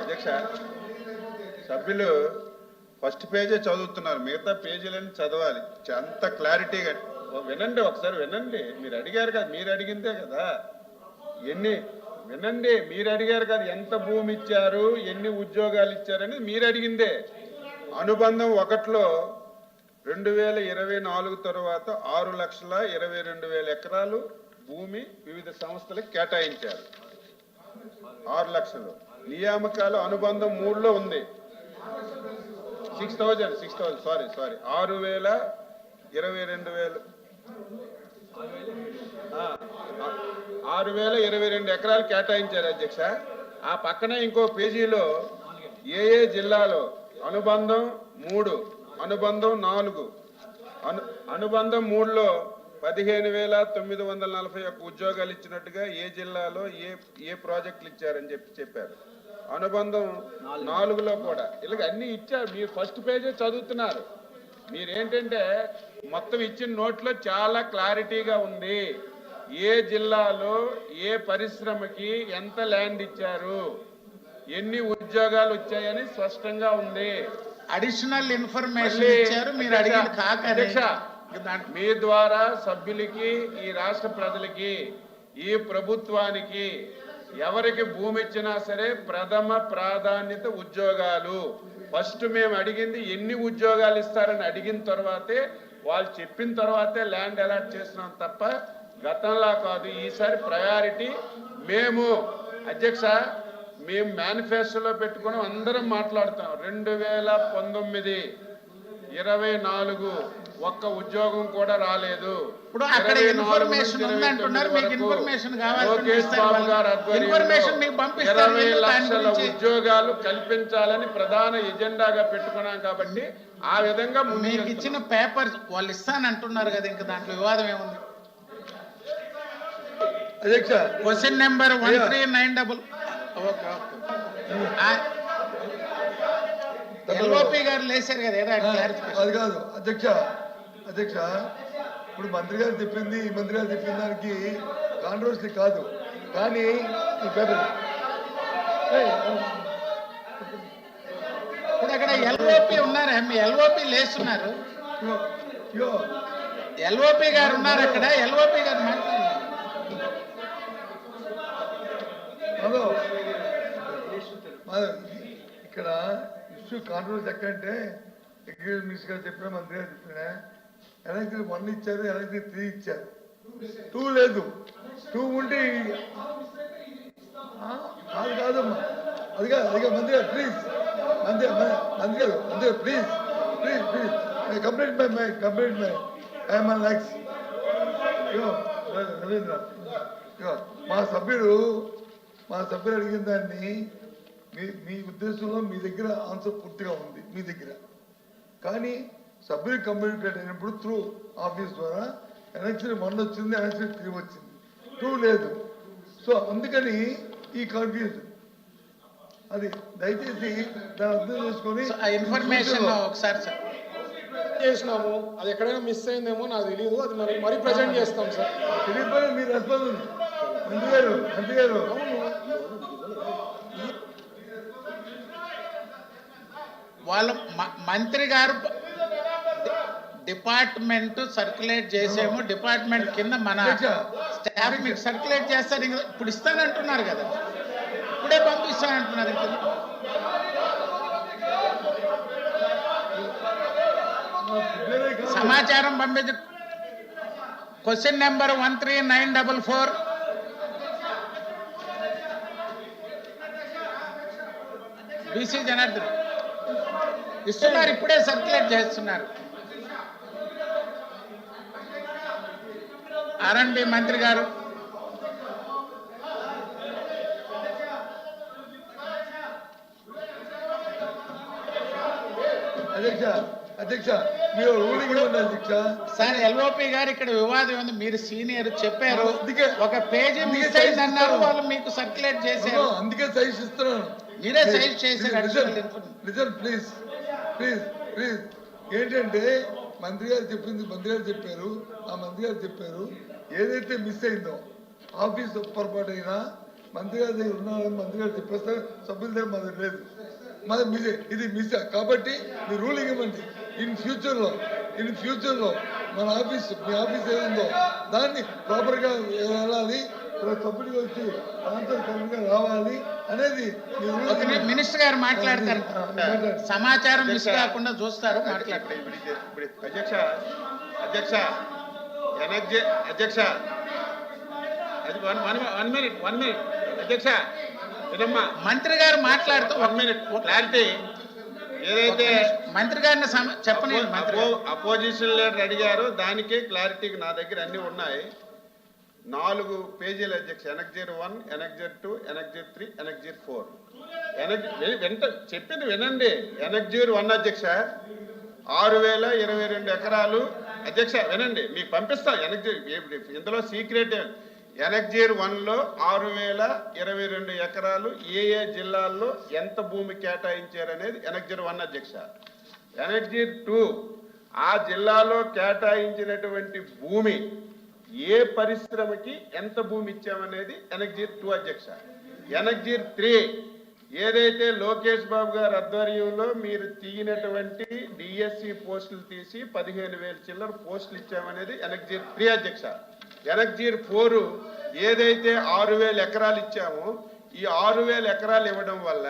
అధ్యక్ష, సభ్యులు ఫస్ట్ పేజే చదువుతున్నారు, మిగతా పేజీలని చదవాలి అంత క్లారిటీగా. వినండి, ఒకసారి వినండి. మీరు అడిగారు కదా, మీరు అడిగిందే కదా. వినండి, మీరు అడిగారు కదా, ఎంత భూమి ఇచ్చారు, ఎన్ని ఉద్యోగాలు ఇచ్చారని మీరు అడిగిందే. అనుబంధం 1లో 2024 తర్వాత 6,22,000 ఎకరాలు భూమి వివిధ సంస్థలకు కేటాయించారు. 6 లక్షలు. నియామకాలు అనుబంధం 3లో ఉంది. 6,000 సారీ 6,022 ఎకరాలు కేటాయించారు అధ్యక్ష. ఆ పక్కనే ఇంకో పేజీలో ఏ జిల్లాలో అనుబంధం 3, అనుబంధం 4, అనుబంధం 3లో 15,941 ఉద్యోగాలు ఇచ్చినట్టుగా ఏ జిల్లాలో ఏ ప్రాజెక్టులు ఇచ్చారని చెప్పారు. అనుబంధం 4లో కూడా ఇలాగ అన్ని ఇచ్చారు. మీరు ఫస్ట్ పేజే చదువుతున్నారు. మీరేంటంటే మొత్తం ఇచ్చిన నోట్లో చాలా క్లారిటీగా ఉంది. ఏ జిల్లాలో ఏ పరిశ్రమకి ఎంత ల్యాండ్ ఇచ్చారు, ఎన్ని ఉద్యోగాలు వచ్చాయని స్పష్టంగా ఉంది. అడిషనల్ ఇన్ఫర్మేషన్ ఇచ్చారు మీరు అడిగిన అధ్యక్ష. మీ ద్వారా సభ్యులకి, ఈ రాష్ట్ర ప్రజలకి, ఈ ప్రభుత్వానికి ఎవరికి భూమి ఇచ్చినా సరే ప్రథమ ప్రాధాన్యత ఉద్యోగాలు. ఫస్ట్ మేము అడిగింది ఎన్ని ఉద్యోగాలు ఇస్తారని అడిగిన తర్వాతే, వాళ్ళు చెప్పిన తర్వాతే ల్యాండ్ అలాట్ చేస్తున్నాం తప్ప గతంలా కాదు. ఈసారి ప్రయారిటీ మేము అధ్యక్ష, మేము మేనిఫెస్టోలో పెట్టుకుని అందరం మాట్లాడుతాం. 2019, 24 ఒక్క ఉద్యోగం కూడా రాలేదు. ఇప్పుడు అక్కడ ఇన్ఫర్మేషన్ ఉంది అంటున్నారు, మీకు ఇన్ఫర్మేషన్ కావాలి. లోకేష్ బాబు గారు ఆధ్వర్యంలో 20 లక్షల ఉద్యోగాలు కల్పించాలని ప్రధాన ఎజెండాగా పెట్టుకున్నాం. కాబట్టి ఆ విధంగా మీకు ఇచ్చిన పేపర్ వాళ్ళు ఇస్తానంటున్నారు కదా, ఇంకా దాంట్లో వివాదం ఏముంది? అధ్యక్ష, క్వశ్చన్ నెంబర్ 1390. ఎల్ఓపి గారు లేచారు కదా, అది కాదు అధ్యక్ష. ఇప్పుడు మంత్రి గారు చెప్పింది, ఈ మంత్రి గారు చెప్పిన దానికి కాంట్రవర్సీ కాదు. కానీ ఈ పేపర్ ఇప్పుడు అక్కడ ఎల్ఓపి ఉన్నారా? మీ ఎల్ఓపి లేస్తున్నారు. ఎల్ఓపి గారు ఉన్నారు అక్కడ. ఎల్ఓపి గారు మాట్లాడారు. ఇక్కడ ఇష్యూ కాంట్రవర్సీ ఎక్కడంటే, ఎగ్జిక్యూటివ్ మినిస్టర్ గారు చెప్పిన, మంత్రి గారు చెప్పిన, ఎలక్ట్రిక్ 1 ఇచ్చారు, ఎలక్ట్రిక్ 3 ఇచ్చారు, 2 లేదు. 2 ఉంటే కాదమ్మా. అదిగా మంత్రి గారు ప్లీజ్, మంత్రి గారు please complete my likes. Ravindra, మా సభ్యుడు అడిగిన దాన్ని మీ ఉద్దేశంలో మీ దగ్గర ఆన్సర్ పూర్తిగా ఉంది మీ దగ్గర. కానీ సభ్యులు కమ్యూనికేట్ అయినప్పుడు త్రూ ఆఫీస్ ద్వారా ఎలక్షన్ 1 వచ్చింది, ఎలక్షన్ 3 వచ్చింది, 2 లేదు. సో అందుకని ఈ కన్ఫ్యూజన్. అది దయచేసి దాన్ని అర్థం చేసుకొని ఇన్ఫర్మేషన్ ఒకసారి చేసినాము. అది ఎక్కడైనా మిస్ అయిందేమో నాకు తెలియదు. అది మరి ప్రజెంట్ చేస్తాం సార్. తెలియదు మీ రెస్పాన్స్. మంత్రి గారు వాళ్ళు మంత్రి గారు డిపార్ట్మెంట్ సర్క్యులేట్ చేసేమో, డిపార్ట్మెంట్ కింద మన స్టాఫ్ మీకు సర్క్యులేట్ చేస్తారు. ఇప్పుడు ఇస్తానంటున్నారు కదా, ఇప్పుడే పంపిస్తానంటున్నారు. సమాచారం పంపించి క్వశ్చన్ నెంబర్ 13,944. బీసీ జనార్దన్ ఇస్తున్నారు, ఇప్పుడే సర్క్యులేట్ చేస్తున్నారు. ఆర్ఎండ్బి మంత్రి గారు. అధ్యక్ష మీరు రూలింగ్ ఉంది అధ్యక్ష. సార్ ఎల్ఓపి గారు ఇక్కడ వివాదం ఉంది. మీరు సీనియర్ చెప్పారు, ఒక పేజీ మిస్ అయిందన్నారు, వాళ్ళు మీకు సర్క్యులేట్ చేశారు. అందుకే సైజ్ ఇస్తున్నాను. మీరే సైజ్ చేశారు. ప్లీజ్ ఏంటంటే మంత్రి గారు చెప్పింది, మంత్రి గారు చెప్పారు, ఆ మంత్రి గారు చెప్పారు ఏదైతే మిస్ అయిందో, ఆఫీస్ పొరపాటు అయినా మంత్రి గారి దగ్గర ఉన్నారని మంత్రి గారు చెప్పేస్తారు, సభ్యుల దగ్గర మా దగ్గర లేదు. మాది మీదే, ఇది మిస్. కాబట్టి మీ రూలింగ్ ఇవ్వండి. ఇన్ ఫ్యూచర్లో మన ఆఫీస్, మీ ఆఫీస్ ఏముందో దాన్ని ప్రాపర్గా వెళ్ళాలి, సభ్యుడికి వచ్చి ఆన్సర్ కరెక్ట్గా రావాలి అనేది మీ రూలింగ్. మినిస్టర్ గారు మాట్లాడతారు, సమాచారం మిస్ కాకుండా చూస్తారు, మాట్లాడతారు. ఇప్పుడు అధ్యక్ష అది వన్ మినిట్ అధ్యక్ష వినమ్మా. మంత్రి గారు మాట్లాడుతూ 1 మినిట్ క్లారిటీ. ఏదైతే మంత్రి గారిని చెప్పండి. అపోజిషన్ లీడర్ అడిగారు, దానికే క్లారిటీకి నా దగ్గర అన్ని ఉన్నాయి. 4 పేజీలు అధ్యక్ష. Annexure 1, annexure 2, annexure 3, annexure 4. చెప్పింది వినండి. ఎనక్జర్ 1 అధ్యక్ష 6022 ఎకరాలు. అధ్యక్ష వినండి, మీకు పంపిస్తాం. ఇందులో సీక్రెట్. ఎనక్జర్ 1లో 6022 ఎకరాలు ఏ జిల్లాల్లో ఎంత భూమి కేటాయించారనేది ఎనక్జర్ 1 అధ్యక్ష. ఎనక్జర్ 2 ఆ జిల్లాలో కేటాయించినటువంటి భూమి ఏ పరిశ్రమకి ఎంత భూమి ఇచ్చామనేది ఎనక్జర్ 2 అధ్యక్ష. ఎనక్జర్ 3 ఏదైతే లోకేష్ బాబు గారి ఆధ్వర్యంలో మీరు తీయనటువంటి డిఎస్సి పోస్టులు తీసి 15,000 చిల్లర పోస్టులు ఇచ్చామనేది ఎనక్జర్ 3 అధ్యక్ష. ఎనక్జర్ 4 ఏదైతే 6,000 ఎకరాలు ఇచ్చామో ఈ 6,000 ఎకరాలు ఇవ్వడం వల్ల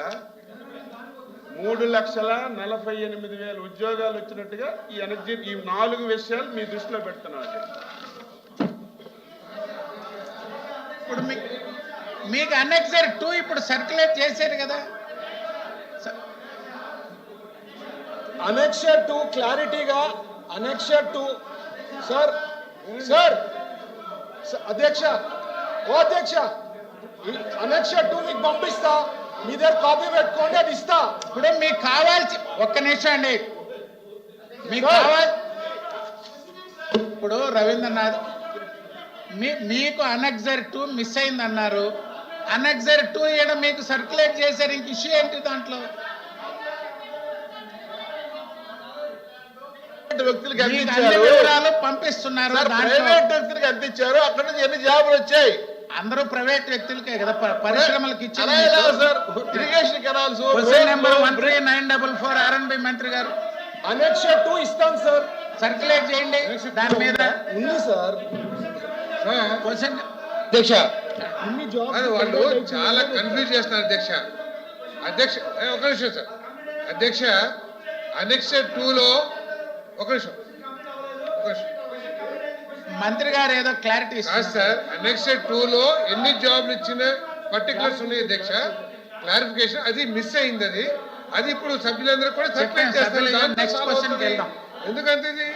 3,48,000 ఉద్యోగాలు వచ్చినట్టుగా ఈ ఎనక్జర్, ఈ 4 విషయాలు మీ దృష్టిలో పెడుతున్నాం. ఇప్పుడు మీకు అనెక్సర్ 2 ఇప్పుడు సర్క్యులేట్ చేశారు కదా. అనెక్సర్ 2 క్లారిటీగా అనెక్సర్ 2 సార్ అధ్యక్ష, ఓ అధ్యక్ష, అనెక్సర్ 2 మీకు పంపిస్తా, మీ దగ్గర కాపీ పెట్టుకోండి, అది ఇస్తా. ఇప్పుడు మీకు కావాల్సి ఒక్క నిమిషం అండి, మీకు కావాలి. ఇప్పుడు రవీంద్రనాథ్ మీకు అనెక్సర్ 2 మిస్ అయిందన్నారు. అనెక్సర్ 2 ఇవ్వడం మీకు సర్క్యులేట్ చేశారు, ఇంక ఇష్యూ ఏంటి దాంట్లో? వ్యక్తులకు అన్ని అందించారు, వివరాలు పంపిస్తున్నారు. ప్రైవేట్ వ్యక్తులకు అందించారు, అక్కడ నుంచి ఎన్ని జాబులు వచ్చాయి? అందరూ ప్రైవేట్ వ్యక్తులకే కదా, పరిశ్రమలకు ఇచ్చారు. Sir irrigation canals. Question number 13944 R N B మంత్రి గారు. అనెక్సర్ 2 ఇస్తాం సార్, సర్క్యులేట్ చేయండి. దాని మీద ఉంది సార్. క్వశ్చన్ అధ్యక్ష, ఇన్ని జాబ్స్ అది వాళ్ళు చాలా కన్ఫ్యూజ్ చేస్తున్నారు అధ్యక్ష. ఒక నిమిషం సార్ అధ్యక్ష. అనెక్సర్ 2లో ఒక నిమిషం మంత్రి గారు ఏదో క్లారిటీ కాదు ఇస్తారు సార్. అనెక్సర్ 2లో ఎన్ని జాబ్లు ఇచ్చిన పర్టికులర్స్ ఉన్నాయి అధ్యక్ష. క్లారిఫికేషన్ అది మిస్ అయింది. అది ఇప్పుడు సభ్యులందరూ కూడా సర్క్యులేట్ చేస్తారు. నెక్స్ట్ క్వశ్చన్ కి వెళ్దాం. ఎందుకంటే ఇది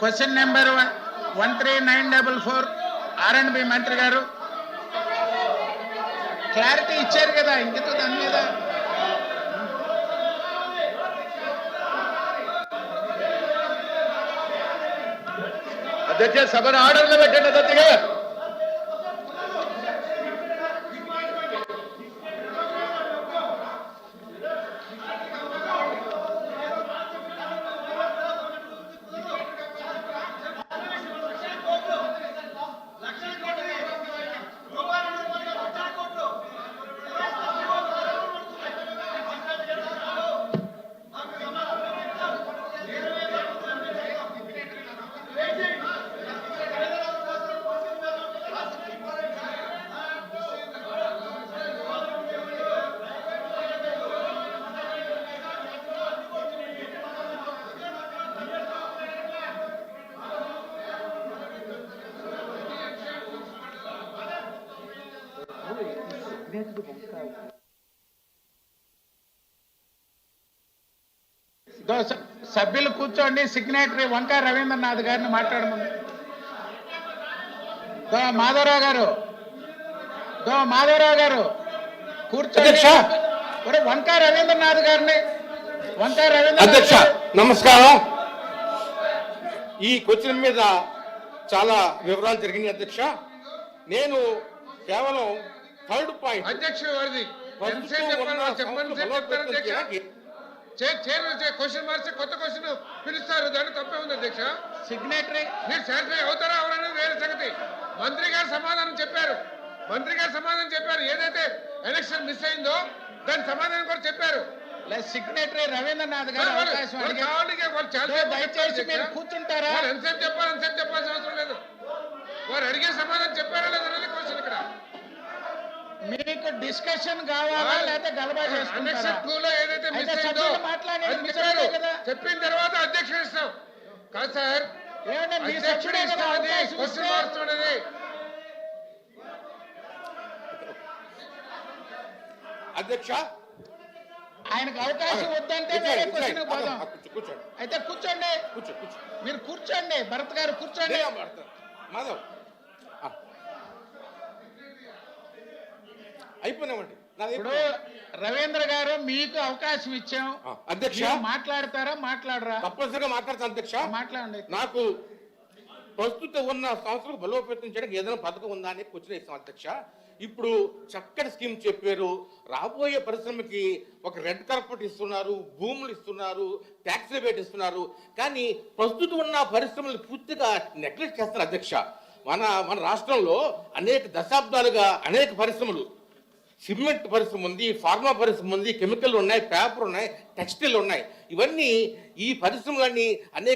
క్వశ్చన్ నెంబర్ 13944 ఆర్ఎన్బి మంత్రి గారు క్లారిటీ ఇచ్చారు కదా, ఇంకెందుకు దాని మీద? అధ్యక్ష, సభను ఆర్డర్లో పెట్టండి అధ్యక్ష. సభ్యులు కూర్చోండి. సిగ్నేటరీ వంకా రవీంద్రనాథ్ గారిని మాట్లాడమని. మాధవరావు గారు కూర్చోండి. వంకా రవీంద్రనాథ్ గారిని. అధ్యక్ష నమస్కారం. ఈ క్వశ్చన్ మీద చాలా వివరాలు జరిగినాయి అధ్యక్ష. నేను కేవలం 3rd పాయింట్ అధ్యక్ష వారిది క్వశ్చన్ మార్చి కొత్త క్వశ్చన్ పిలుస్తారు, దాన్ని తప్పే ఉంది అధ్యక్ష. సిగ్నేటరీ మీరు సాటిస్ఫై అవుతారా అవరనేది వేరే సంగతి. మంత్రి గారు సమాధానం చెప్పారు. ఏదైతే ఎలక్షన్ మిస్ అయిందో దాని సమాధానం కూడా చెప్పారు. సిగ్నేటరీ రవీంద్రనాథ్ గారు అవకాశం వాళ్ళు అడిగారు. కావాలి, వాళ్ళు చాలా సేపు దయచేసి చెప్పారు మీరు అధ్యక్ష. కూర్చుంటారా? వాళ్ళు ఎంతసేపు చెప్పాల్సిన అవసరం లేదు. వారు అడిగే సమాధానం చెప్పారా లేదనేది క్వశ్చన్ ఇక్కడ. మీకు డిస్కషన్ కావాలా లేకపోతే గలబా చేసుకుంటారా? అనెక్షన్ 2 లో ఏదైతే మిస్ అయితే అయిందో సభ్యులు మాట్లాడేది అది మీ చెప్పారు. సభ్యులే కదా. చెప్పిన తర్వాత అధ్యక్షుడు ఇస్తాం కాదు సార్. ఏమంటే మీ అధ్యక్షుడు సభ్యుడే కదా ఇష్టం అది అవకాశం క్వశ్చన్ ఇస్తే? మారుతున్నది. అధ్యక్ష ఆయనకు అవకాశం వద్దంటే వేరే క్వశ్చన్ పోదాం. కూర్చోండి అయితే కూర్చోండి, కూర్చో మీరు కూర్చోండి, భరత్ గారు కూర్చోండి. మాధవ్ అయిపోయినామండి ఇప్పుడు రవీంద్ర గారు మీకు అవకాశం ఇచ్చాం. అధ్యక్ష మీరు మాట్లాడతారా మాట్లాడరా? తప్పనిసరిగా మాట్లాడతాను అధ్యక్ష. మాట్లాడండి. నాకు ప్రస్తుతం ఉన్న సంస్థలకు బలోపేతం చేయడానికి ఏదైనా పథకం ఉందా అని క్వశ్చన్ ఇస్తాం అధ్యక్ష. ఇప్పుడు చక్కటి స్కీమ్ చెప్పారు. రాబోయే పరిశ్రమకి ఒక రెడ్ కార్పెట్ ఇస్తున్నారు, భూములు ఇస్తున్నారు, ట్యాక్స్ రిబేట్ ఇస్తున్నారు. కానీ ప్రస్తుతం ఉన్న పరిశ్రమలు పూర్తిగా నెగ్లెక్ట్ చేస్తారు అధ్యక్ష. మన రాష్ట్రంలో అనేక దశాబ్దాలుగా అనేక పరిశ్రమలు, సిమెంట్ పరిశ్రమ ఉంది, ఫార్మా పరిశ్రమ ఉంది, కెమికల్ ఉన్నాయి, పేపర్ ఉన్నాయి, టెక్స్టైల్ ఉన్నాయి. ఇవన్నీ ఈ పరిశ్రమలన్నీ అనేక